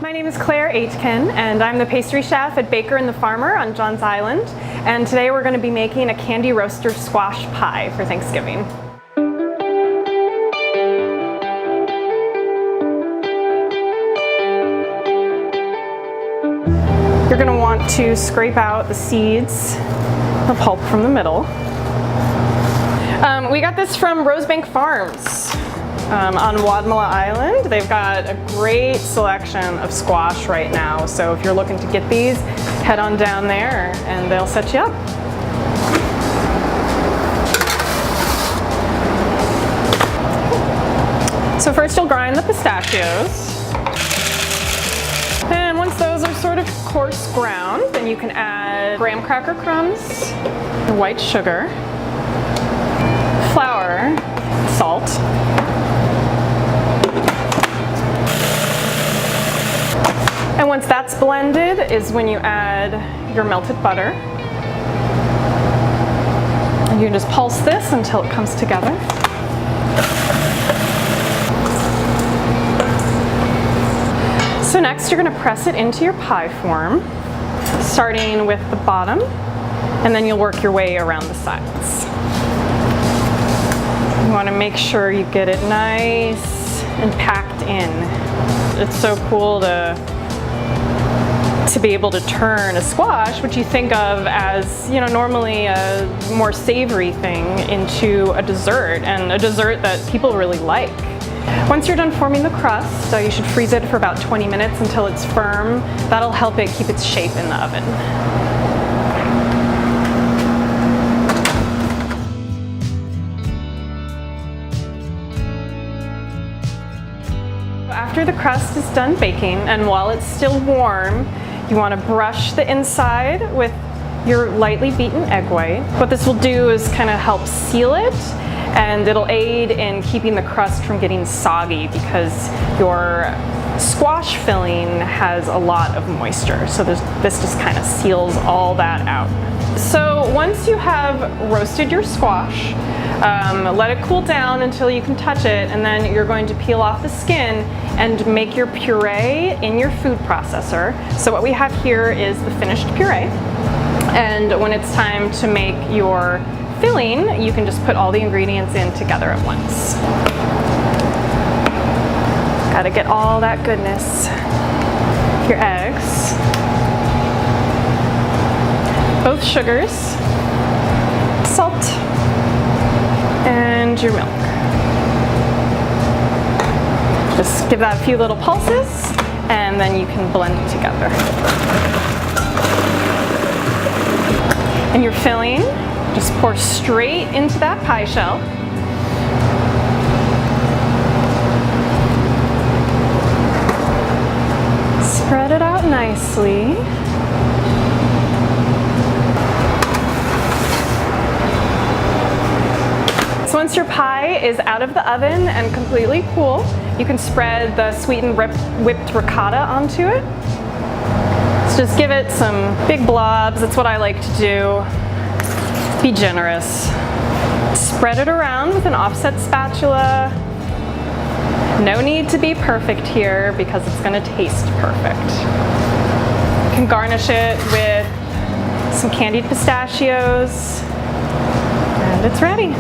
My name is Claire Aitken, and I'm the pastry chef at Baker and the Farmer on Johns Island. And today we're going to be making a candy roaster squash pie for Thanksgiving. You're going to want to scrape out the seeds, the pulp from the middle. We got this from Rosebank Farms. On Wadmalaw Island. They've got a great selection of squash right now, so if you're looking to get these, head on down there and they'll set you up. So first you'll grind the pistachios, and once those are sort of coarse ground, then you can add graham cracker crumbs, white sugar, flour, salt, and once that's blended is when you add your melted butter. And you can just pulse this until it comes together. So next you're going to press it into your pie form, starting with the bottom, and then you'll work your way around the sides. You want to make sure you get it nice and packed in. It's so cool to be able to turn a squash, which you think of as, normally a more savory thing, into a dessert, and a dessert that people really like. Once you're done forming the crust, you should freeze it for about 20 minutes until it's firm. That'll help it keep its shape in the oven. After the crust is done baking, and while it's still warm, you want to brush the inside with your lightly beaten egg white. What this will do is kind of help seal it, and it'll aid in keeping the crust from getting soggy because your squash filling has a lot of moisture. So this just kind of seals all that out. So once you have roasted your squash, let it cool down until you can touch it, and then you're going to peel off the skin and make your puree in your food processor. So what we have here is the finished puree, and when it's time to make your filling, you can just put all the ingredients in together at once. Gotta get all that goodness. Your eggs, both sugars, salt, and your milk. Just give that a few little pulses, and then you can blend it together. And your filling, just pour straight into that pie shell. Spread it out nicely. So once your pie is out of the oven and completely cool, you can spread the sweetened whipped ricotta onto it. So just give it some big blobs. That's what I like to do. Be generous. Spread it around with an offset spatula. No need to be perfect here because it's going to taste perfect. You can garnish it with some candied pistachios, and it's ready.